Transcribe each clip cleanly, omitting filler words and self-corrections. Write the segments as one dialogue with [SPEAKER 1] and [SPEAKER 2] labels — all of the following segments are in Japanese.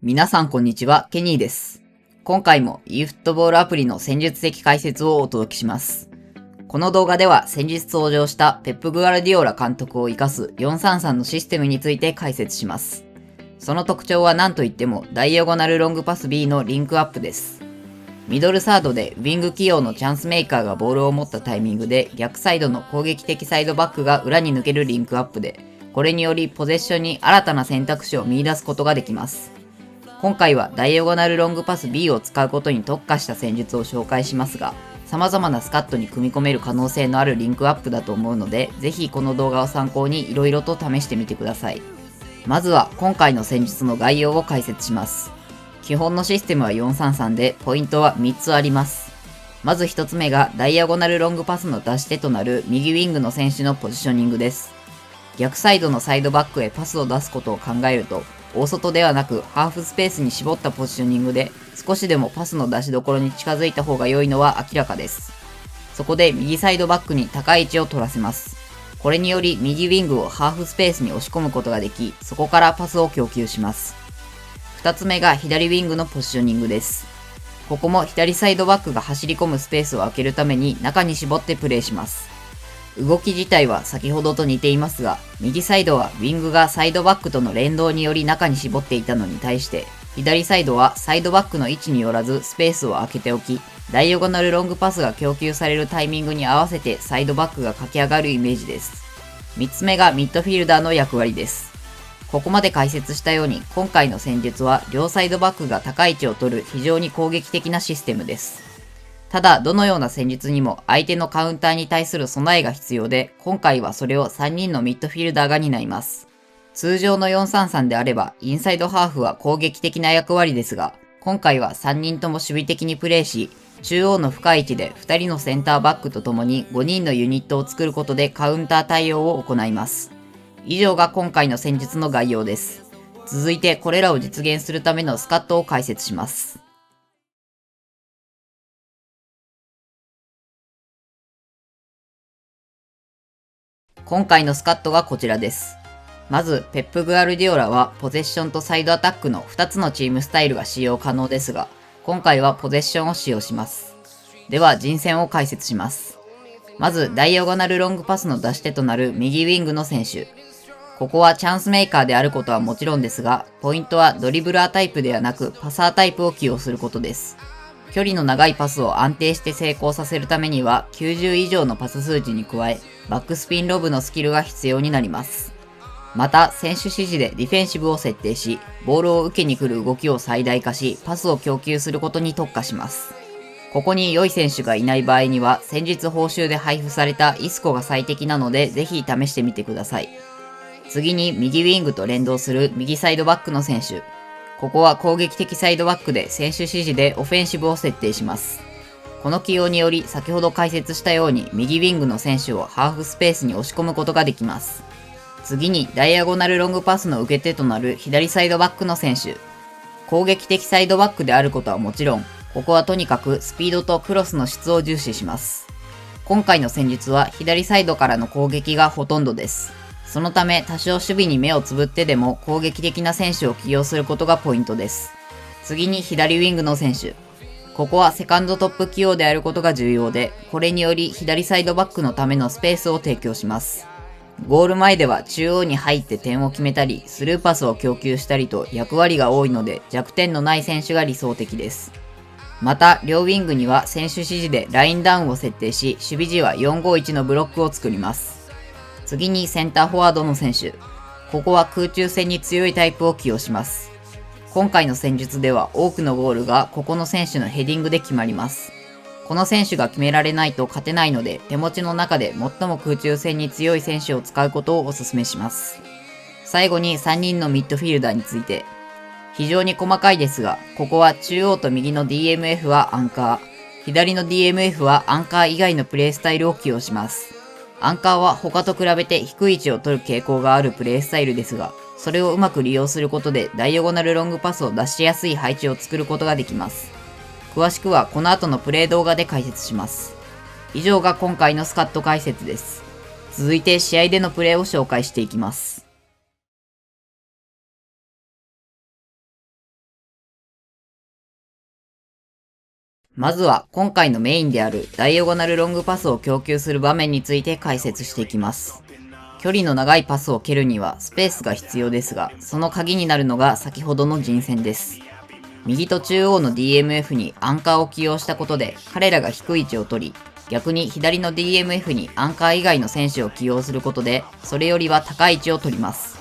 [SPEAKER 1] 皆さんこんにちは、ケニーです。今回も e フットボールアプリの戦術的解説をお届けします。この動画では先日登場したペップ・グアルディオラ監督を生かす433のシステムについて解説します。その特徴は何といってもダイアゴナルロングパス B のリンクアップです。ミドルサードでウィング起用のチャンスメーカーがボールを持ったタイミングで逆サイドの攻撃的サイドバックが裏に抜けるリンクアップで、これによりポゼッションに新たな選択肢を見出すことができます。今回はダイアゴナルロングパス B を使うことに特化した戦術を紹介しますが、様々なスカットに組み込める可能性のあるリンクアップだと思うので、ぜひこの動画を参考に色々と試してみてください。まずは今回の戦術の概要を解説します。基本のシステムは433で、ポイントは3つあります。まず1つ目がダイアゴナルロングパスの出し手となる右ウィングの選手のポジショニングです。逆サイドのサイドバックへパスを出すことを考えると、大外ではなくハーフスペースに絞ったポジショニングで少しでもパスの出しどころに近づいた方が良いのは明らかです。そこで右サイドバックに高い位置を取らせます。これにより右ウィングをハーフスペースに押し込むことができ、そこからパスを供給します。2つ目が左ウィングのポジショニングです。ここも左サイドバックが走り込むスペースを空けるために中に絞ってプレーします。動き自体は先ほどと似ていますが、右サイドはウィングがサイドバックとの連動により中に絞っていたのに対して、左サイドはサイドバックの位置によらずスペースを空けておき、ダイアゴナルロングパスが供給されるタイミングに合わせてサイドバックが駆け上がるイメージです。3つ目がミッドフィルダーの役割です。ここまで解説したように、今回の戦術は両サイドバックが高い位置を取る非常に攻撃的なシステムです。ただ、どのような戦術にも相手のカウンターに対する備えが必要で、今回はそれを3人のミッドフィルダーが担います。通常の433であれば、インサイドハーフは攻撃的な役割ですが、今回は3人とも守備的にプレーし、中央の深い位置で2人のセンターバックとともに5人のユニットを作ることでカウンター対応を行います。以上が今回の戦術の概要です。続いてこれらを実現するためのスカットを解説します。今回のスカットがこちらです。まず、ペップ・グアルディオラはポゼッションとサイドアタックの2つのチームスタイルが使用可能ですが、今回はポゼッションを使用します。では、陣線を解説します。まず、ダイアゴナルロングパスの出し手となる右ウィングの選手。ここはチャンスメーカーであることはもちろんですが、ポイントはドリブラータイプではなくパサータイプを起用することです。距離の長いパスを安定して成功させるためには90以上のパス数値に加え、バックスピンロブのスキルが必要になります。また、選手指示でディフェンシブを設定し、ボールを受けに来る動きを最大化し、パスを供給することに特化します。ここに良い選手がいない場合には、先日報酬で配布されたイスコが最適なので、ぜひ試してみてください。次に右ウィングと連動する右サイドバックの選手。ここは攻撃的サイドバックで選手指示でオフェンシブを設定します。この起用により先ほど解説したように右ウィングの選手をハーフスペースに押し込むことができます。次にダイアゴナルロングパスの受け手となる左サイドバックの選手。攻撃的サイドバックであることはもちろん、ここはとにかくスピードとクロスの質を重視します。今回の戦術は左サイドからの攻撃がほとんどです。そのため多少守備に目をつぶってでも攻撃的な選手を起用することがポイントです。次に左ウィングの選手。ここはセカンドトップ起用であることが重要で、これにより左サイドバックのためのスペースを提供します。ゴール前では中央に入って点を決めたり、スルーパスを供給したりと役割が多いので弱点のない選手が理想的です。また、両ウィングには選手指示でラインダウンを設定し、守備時は451のブロックを作ります。次にセンターフォワードの選手。ここは空中戦に強いタイプを起用します。今回の戦術では多くのゴールがここの選手のヘディングで決まります。この選手が決められないと勝てないので、手持ちの中で最も空中戦に強い選手を使うことをお勧めします。最後に3人のミッドフィルダーについて。非常に細かいですが、ここは中央と右の DMF はアンカー、左の DMF はアンカー以外のプレースタイルを起用します。アンカーは他と比べて低い位置を取る傾向があるプレースタイルですが、それをうまく利用することでダイアゴナルロングパスを出しやすい配置を作ることができます。詳しくはこの後のプレイ動画で解説します。以上が今回のスカット解説です。続いて試合でのプレーを紹介していきます。まずは今回のメインであるダイアゴナルロングパスを供給する場面について解説していきます。距離の長いパスを蹴るにはスペースが必要ですが、その鍵になるのが先ほどの陣線です。右と中央の DMF にアンカーを起用したことで彼らが低い位置を取り、逆に左の DMF にアンカー以外の選手を起用することで、それよりは高い位置を取ります。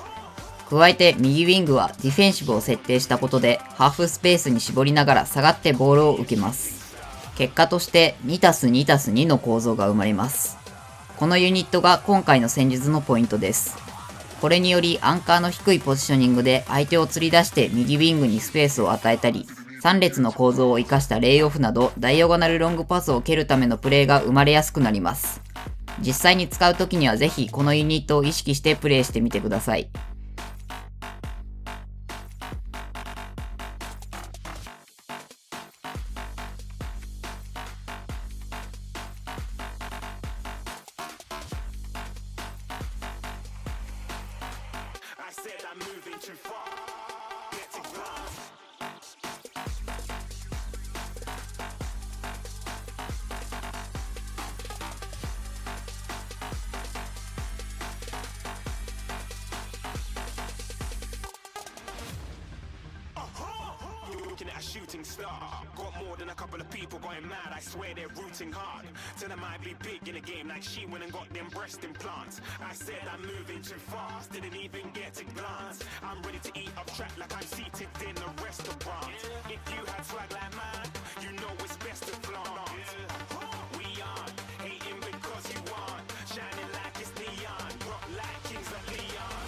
[SPEAKER 1] 加えて右ウィングはディフェンシブを設定したことでハーフスペースに絞りながら下がってボールを受けます。結果として 2+2+2 の構造が生まれます。このユニットが今回の戦術のポイントです。これによりアンカーの低いポジショニングで相手を釣り出して右ウィングにスペースを与えたり、3列の構造を生かしたレイオフなどダイアゴナルロングパスを蹴るためのプレーが生まれやすくなります。実際に使う時にはぜひこのユニットを意識してプレイしてみてください。
[SPEAKER 2] Looking at a shooting star. Got more than a couple of people going mad. I swear they're rooting hard. Tell them I'd be big in the game like she went and got them breast implants. I said I'm moving too fast, didn't even get a glance. I'm ready to eat up track like I'm seated in a restaurant. If you had swag like mine, you know it's best to flaunt. We aren't hating because you aren't shining like it's neon. Rock like kings of Leon.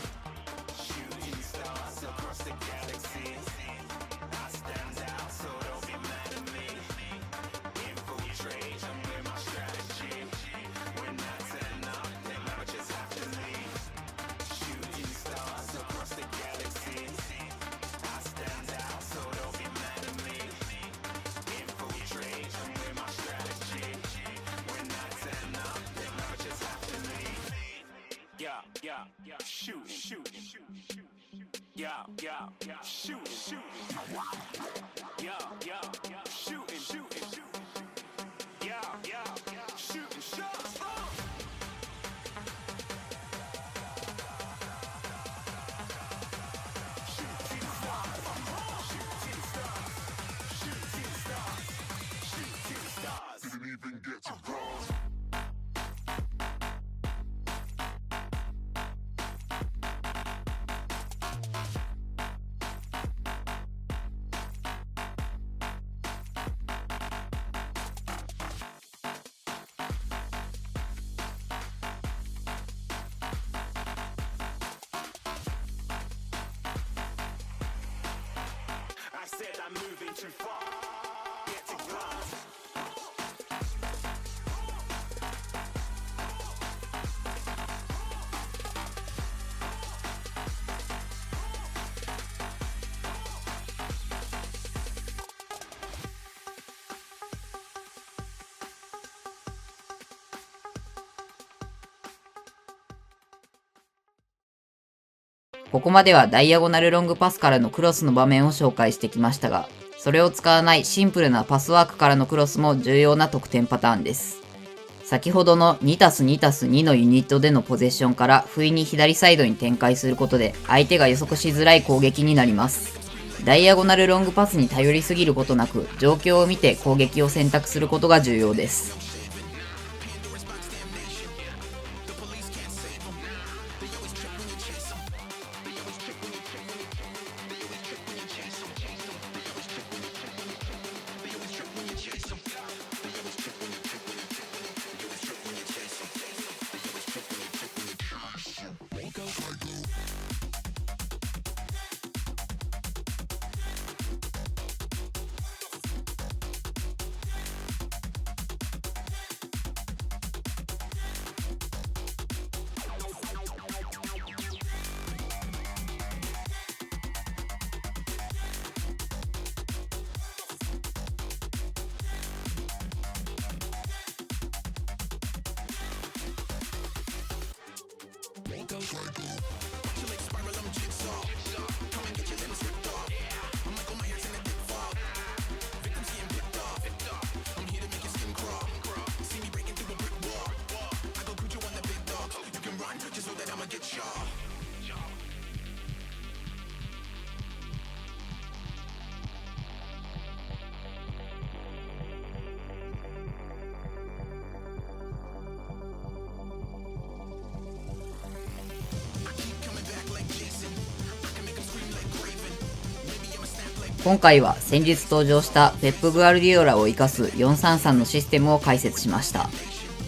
[SPEAKER 2] Shooting stars across the galaxy. Yeah, shooting. Yeah, shooting. Yeah, shooting. Yeah, shooting shots. Shooting stars. Didn't even get to cross. I said I'm moving too far. Get to glass.
[SPEAKER 1] ここまではダイアゴナルロングパスからのクロスの場面を紹介してきましたが、それを使わないシンプルなパスワークからのクロスも重要な得点パターンです。先ほどの 2+2+2 のユニットでのポゼッションから不意に左サイドに展開することで相手が予測しづらい攻撃になります。ダイアゴナルロングパスに頼りすぎることなく状況を見て攻撃を選択することが重要です。今回は先日登場したペップ・グアルディオラを活かす433のシステムを解説しました。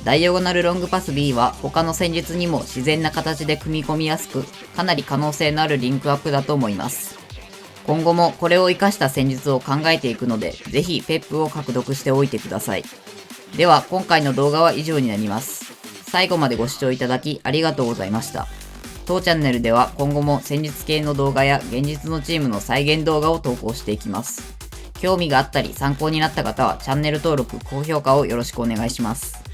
[SPEAKER 1] ダイアゴナルロングパス B は他の戦術にも自然な形で組み込みやすく、かなり可能性のあるリンクアップだと思います。今後もこれを活かした戦術を考えていくので、ぜひペップを獲得しておいてください。では今回の動画は以上になります。最後までご視聴いただきありがとうございました。当チャンネルでは今後も戦術系の動画や現実のチームの再現動画を投稿していきます。興味があったり参考になった方はチャンネル登録、高評価をよろしくお願いします。